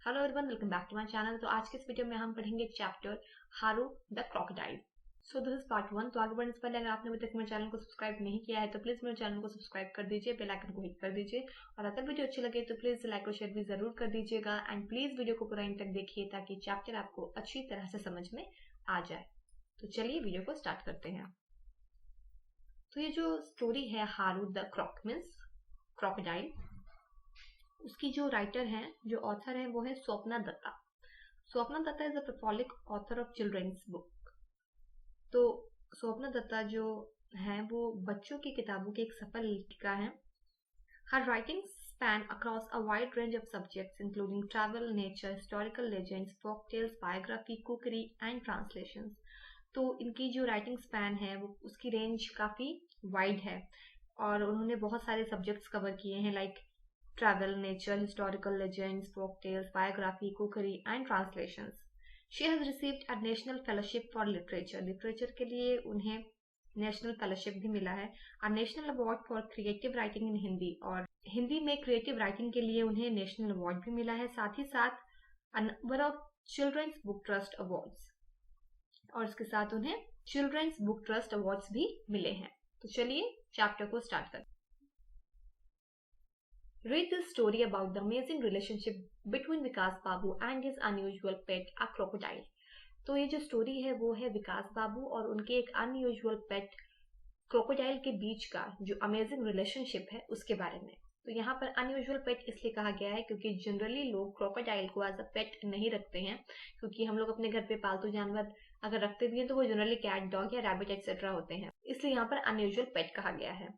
Hello everyone, welcome back to my channel. तो आज के इस वीडियो में हम पढ़ेंगे चैप्टर हारू the crocodile. So this is part 1। तो आगे बढ़ने से पहले अगर आपने अभी तक मेरे चैनल को सब्सक्राइब नहीं किया है तो प्लीज मेरे चैनल को सब्सक्राइब कर दीजिए, बेल आइकन को हिट कर दीजिए और अगर वीडियो अच्छी लगे तो प्लीज लाइक और शेयर भी जरूर कर दीजिएगा एंड प्लीज वीडियो को पूरा एंड तक देखिए ताकि चैप्टर आपको अच्छी तरह से समझ में आ जाए। तो चलिए वीडियो को स्टार्ट करते हैं। तो ये जो स्टोरी है हारू द क्रोकोडाइल, उसकी जो राइटर हैं, जो ऑथर हैं, वो है Swapna Datta. Swapna Datta is a prolific author of children's book. तो स्वप्ना दत्ता जो है वो बच्चों की किताबों की एक सफल लेखिका है। हर writings span across a wide range of subjects including travel, nature, historical legends, folk tales, biography, cookery and translations. तो इनकी जो राइटिंग स्पैन है वो उसकी रेंज काफी वाइड है और उन्होंने बहुत सारे सब्जेक्ट्स कवर किए हैं like travel, nature, historical legends, folk tales, biography, cookery, and translations. She has received a National Fellowship for Literature. Literature के लिए उन्हें नेशनल फेलोशिप भी मिला है। A National Award for Creative Writing in Hindi, और हिंदी में क्रिएटिव राइटिंग के लिए उन्हें नेशनल अवार्ड भी मिला है। साथ ही साथ a number of Children's Book Trust Awards, और इसके साथ उन्हें चिल्ड्रंस बुक ट्रस्ट अवार्ड्स भी मिले हैं। तो चलिए चैप्टर को स्टार्ट करते हैं। Read this story about the amazing relationship between Vikas Babu and his unusual pet, a crocodile. तो ये जो स्टोरी है वो है विकास बाबू और उनके एक अनयूजुअल पेट क्रोकोडाइल के बीच का जो अमेजिंग रिलेशनशिप है उसके बारे में। तो यहाँ पर अनयूजुअल पेट इसलिए कहा गया है क्योंकि जनरली लोग क्रोकोडाइल को एज अ पेट नहीं रखते हैं, क्योंकि हम लोग अपने घर पे पालतू जानवर अगर रखते भी हैं तो वो जनरली कैट, डॉग या रैबिट एक्सेट्रा होते हैं, इसलिए यहाँ पर अनयूजुअल पेट कहा गया है।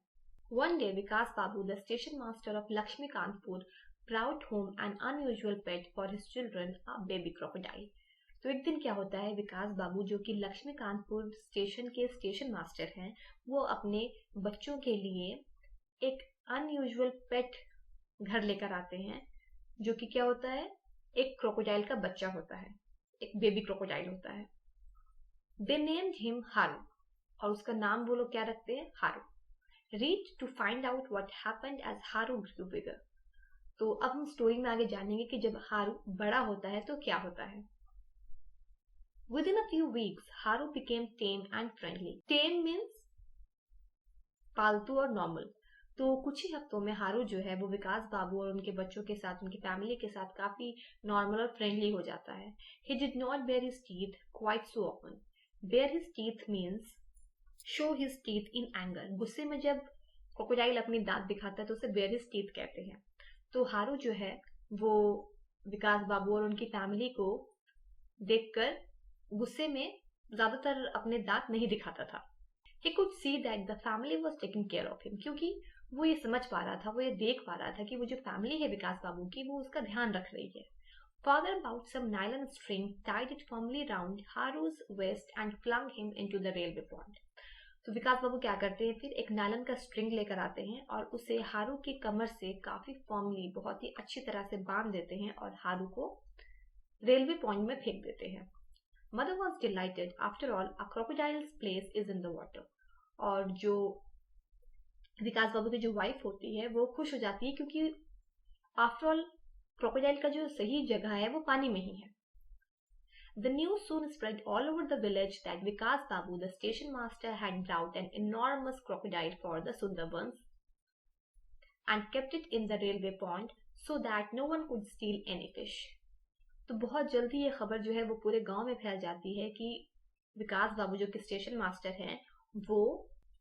One day, Vikas Babu, the station master of Lakshmi Kanpur, brought home an unusual pet for his children, a baby crocodile. तो एक दिन क्या होता है, विकास बाबू जो कि लक्ष्मी कानपुर स्टेशन के स्टेशन मास्टर हैं, वो अपने बच्चों के लिए एक अनयूजुअल पेट घर लेकर आते हैं, जो कि क्या होता है, एक क्रोकोडाइल का बच्चा होता है, एक बेबी क्रोकोडाइल होता है। They named him हारू, और उसका नाम वो लोग क्या रखते हैं, हारू। Read to find out what happened as Haru grew bigger. तो अब हम स्टोरी में आगे जानेंगे कि जब हारू बड़ा होता है तो क्या होता है। Within a few weeks, Haru became tame and friendly. Tame means पालतू और नॉर्मल। तो कुछ ही हफ्तों में हारू जो है वो विकास बाबू और उनके बच्चों के साथ, उनकी फैमिली के साथ काफी नॉर्मल और फ्रेंडली हो जाता है। He did not bare his teeth quite so often. Bare his teeth means show his teeth in anger. गुस्से में जब क्रोकोडाइल अपनी दांत दिखाता है तो उसे बेयर हिज टीथ कहते हैं। तो हारू जो है वो विकास बाबू और उनकी फैमिली को देखकर गुस्से में ज्यादातर अपने दांत नहीं दिखाता था। He could see that the family was taking care of him, क्योंकि वो ये समझ पा रहा था, वो ये देख पा रहा था कि वो जो फैमिली है विकास बाबू की वो उसका ध्यान रख रही है। Father bought some nylon string, tied it firmly round Haru's waist and flung him into the railway pond. तो विकास बाबू क्या करते हैं, फिर एक नायलॉन का स्ट्रिंग लेकर आते हैं और उसे हारू की कमर से काफी फॉर्मली, बहुत ही अच्छी तरह से बांध देते हैं और हारू को रेलवे पॉइंट में फेंक देते हैं। Mother was dilated, after all a crocodiles place is in the water. और जो विकास बाबू की जो वाइफ होती है वो खुश हो जाती है क्योंकि आफ्टर ऑल क्रोकोडाइल का जो सही जगह है वो पानी में ही है। The news soon spread all over the village that Vikas Babu, the station master, had brought an enormous crocodile for the Sundarbans and kept it in the railway pond so that no one could steal any fish. तो बहुत जल्दी ये खबर जो है वो पूरे गांव में फैल जाती है कि विकास बाबू जो कि स्टेशन मास्टर हैं वो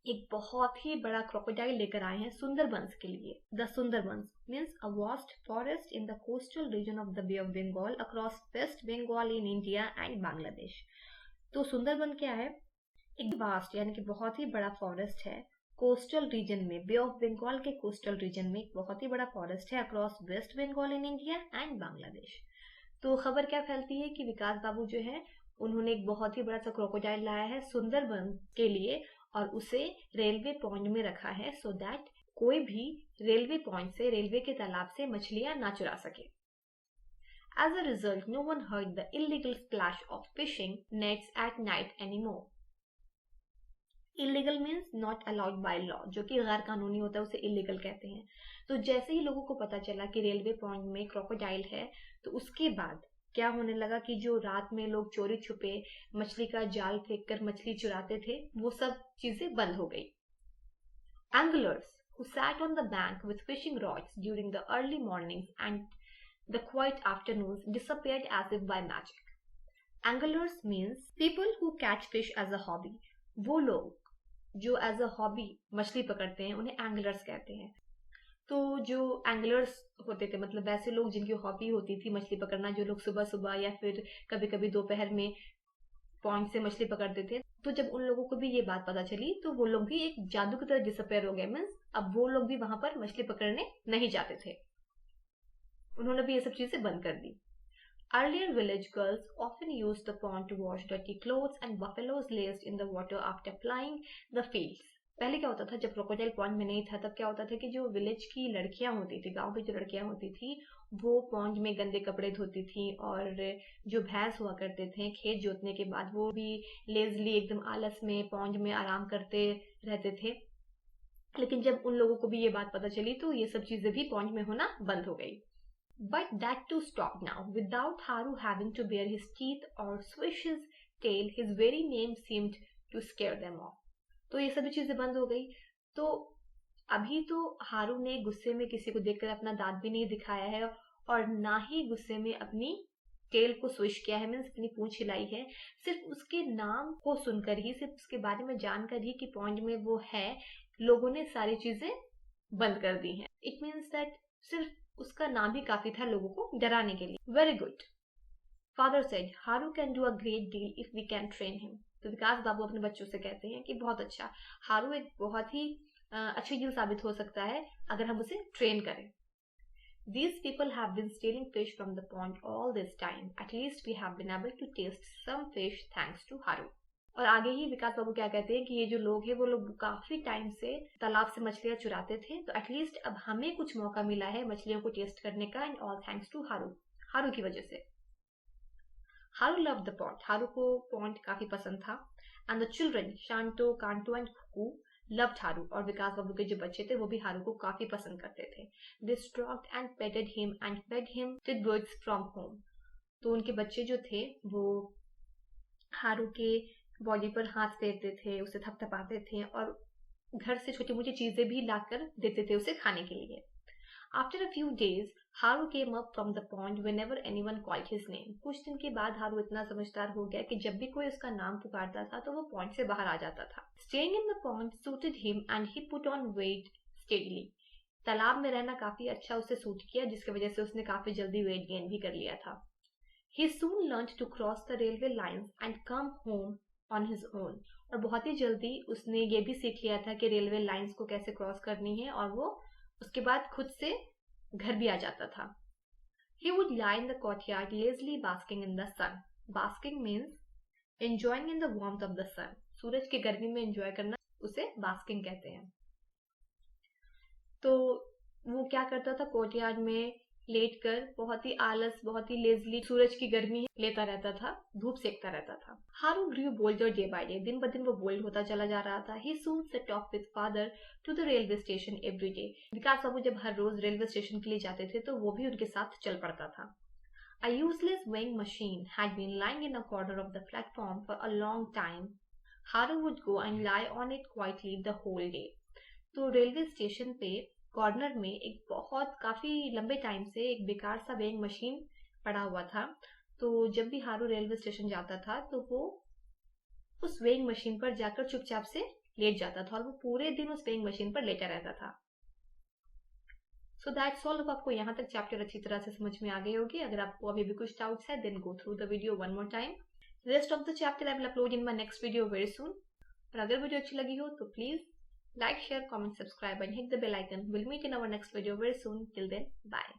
एक बहुत ही बड़ा क्रोकोडाइल लेकर आए हैं सुंदरबंस के लिए। The Sundarbans means a vast forest in the coastal region of the Bay of Bengal across West Bengal in India and Bangladesh. तो सुंदरबन क्या है, एक वास्ट यानी कि बहुत ही बड़ा फॉरेस्ट है कोस्टल रीजन में, बे ऑफ बंगाल के कोस्टल रीजन में एक बहुत ही बड़ा फॉरेस्ट है across West Bengal in India and Bangladesh. तो खबर क्या फैलती है कि विकास बाबू जो है उन्होंने एक बहुत ही बड़ा सा क्रोकोडाइल लाया है सुंदरबन के लिए और उसे रेलवे पॉइंट में रखा है सो दैट कोई भी रेलवे पॉइंट से, रेलवे के तालाब से मछलियां ना चुरा सके। As a result, no one heard the illegal splash of fishing nets at night anymore. Illegal means not allowed by law, जो कि गैर कानूनी होता है उसे इलीगल कहते हैं। तो जैसे ही लोगों को पता चला कि रेलवे पॉइंट में क्रोकोडाइल है, तो उसके बाद क्या होने लगा कि जो रात में लोग चोरी छुपे मछली का जाल फेंक कर मछली चुराते थे, वो सब चीजें बंद हो गई। Anglers who sat on the bank with fishing rods during the early mornings and the quiet afternoons disappeared as if by magic. Anglers means people who catch fish as a hobby. वो लोग जो as a hobby मछली पकड़ते हैं उन्हें anglers कहते हैं। तो जो एंगलर्स होते थे मतलब वैसे लोग जिनकी हॉबी होती थी मछली पकड़ना, जो लोग सुबह सुबह या फिर कभी कभी दोपहर में पॉइंट से मछली पकड़ते थे, तो जब उन लोगों को भी ये बात पता चली तो वो लोग भी एक जादू की तरह डिसअपेयर हो गए। मीन्स अब वो लोग भी वहां पर मछली पकड़ने नहीं जाते थे, उन्होंने भी ये सब चीजें बंद कर दी। Earlier village girls often used the pond to wash dirty clothes and buffaloes laced in the water after plying the fields. पहले क्या होता था जब क्रोकोडाइल पॉन्ड में नहीं था, तब क्या होता था कि जो विलेज की लड़कियां होती थी, गांव की जो लड़कियां होती थी, वो पॉन्ड में गंदे कपड़े धोती थी और जो भैंस हुआ करते थे खेत जोतने के बाद वो भी लेजली एकदम आलस में पॉन्ड में आराम करते रहते थे। लेकिन जब उन लोगों को भी ये बात पता चली तो ये सब चीजें भी पॉन्ड में होना बंद हो गई। But that too stopped now. Without Haru having to bare his teeth or swish his tail, his very name seemed to scare them off. तो ये सभी चीजें बंद हो गई। तो अभी तो हारू ने गुस्से में किसी को देखकर अपना दांत भी नहीं दिखाया है और ना ही गुस्से में अपनी टेल को स्विश किया है, मीन्स अपनी पूंछ हिलाई है। सिर्फ उसके नाम को सुनकर ही, सिर्फ उसके बारे में जानकर ही कि पॉइंट में वो है, लोगों ने सारी चीजें बंद कर दी हैं। इट मीन्स दैट सिर्फ उसका नाम ही काफी था लोगों को डराने के लिए। Very good, father said, Haru can do a great deal if we can train him. तो विकास बाबू अपने बच्चों से कहते हैं कि बहुत अच्छा, हारू एक बहुत ही अच्छी डील साबित हो सकता है अगर हम उसे ट्रेन करें। These people have been stealing fish from the pond all this time. At least we have been able to taste some fish thanks to Haru. और आगे ही विकास बाबू क्या कहते हैं कि ये जो लोग हैं वो लोग काफी टाइम से तालाब से मछलियां चुराते थे, तो एटलीस्ट अब हमें कुछ मौका मिला है मछलियों को टेस्ट करने का, एंड ऑल थैंक्स टू हारू, हारू की वजह से। हारू लव द पॉन्ड, हारू को पॉन्ड काफी पसंद था। एंड द चिल्ड्रन शांतो, कांटो एंड कुकू लव्ड हारू, और विकास बाबू के जो बच्चे थे वो भी हारू को काफी पसंद करते थे। They stroked and patted him and fed him with birds from home. तो उनके बच्चे जो थे वो हारू के बॉडी पर हाथ फेरते थे, उसे थपथपाते थे और घर से छोटी मोटी चीजें भी लाकर देते थे उसे खाने के लिए। After a few days, Haru came up from the pond whenever anyone called his name. कुछ दिन के बाद हारू इतना समझदार हो गया कि जब भी कोई उसका नाम पुकारता था तो वो पॉन्ड से बाहर आ जाता था। Staying in the pond suited him and he put on weight steadily. तालाब में रहना काफी अच्छा उसे सूट किया, जिसकी वजह से उसने काफी जल्दी वेट गेन भी कर लिया था। He soon learned to cross the railway lines and come home on his own. और बहुत ही जल्दी उसने ये भी सीख लिया था कि रेलवे लाइंस को कैसे क्रॉस करनी है, और वो उसके बाद खुद से घर भी आ जाता था। He would lie in the courtyard lazily basking in the sun. Basking means enjoying in the warmth of the sun. सूरज की गर्मी में एंजॉय करना उसे बास्किंग कहते हैं। तो वो क्या करता था, कोर्टयार्ड में लेटकर बहुत ही आलस, बहुत ही लेजली सूरज की गर्मी लेता रहता था, धूप सेकता रहता था। हारू ग्रू बोल्डर डे बाय डे, दिन ब दिन वो बोल्ड होता चला जा रहा था। He soon set off with father to the railway station every day. विकास बाबू जब हर रोज रेलवे स्टेशन के लिए जाते थे तो वो भी उनके साथ चल पड़ता था। A useless weighing machine had been lying in a corner of the platform for a long time. Haru would go and lie on it quietly the whole day. तो रेलवे स्टेशन पे कॉर्नर में एक बहुत काफी लंबे time से एक बेकार सा वेइंग मशीन पड़ा हुआ था। तो जब भी हारू रेलवे स्टेशन जाता था तो वो उस वेइंग मशीन पर जाकर चुपचाप से लेट जाता था और वो पूरे दिन उस वेइंग मशीन पर लेटा रहता था। So that's all. अब आपको यहाँ तक चैप्टर अच्छी तरह से समझ में आ गई होगी। अगर आपको अभी भी कुछ डाउट्स है then go through the video one more time. Rest of the chapter I will upload in my next video very soon. और अगर वीडियो अच्छी लगी हो तो please like, share, comment, subscribe and hit the bell icon. We'll meet in our next video very soon. Till then, bye.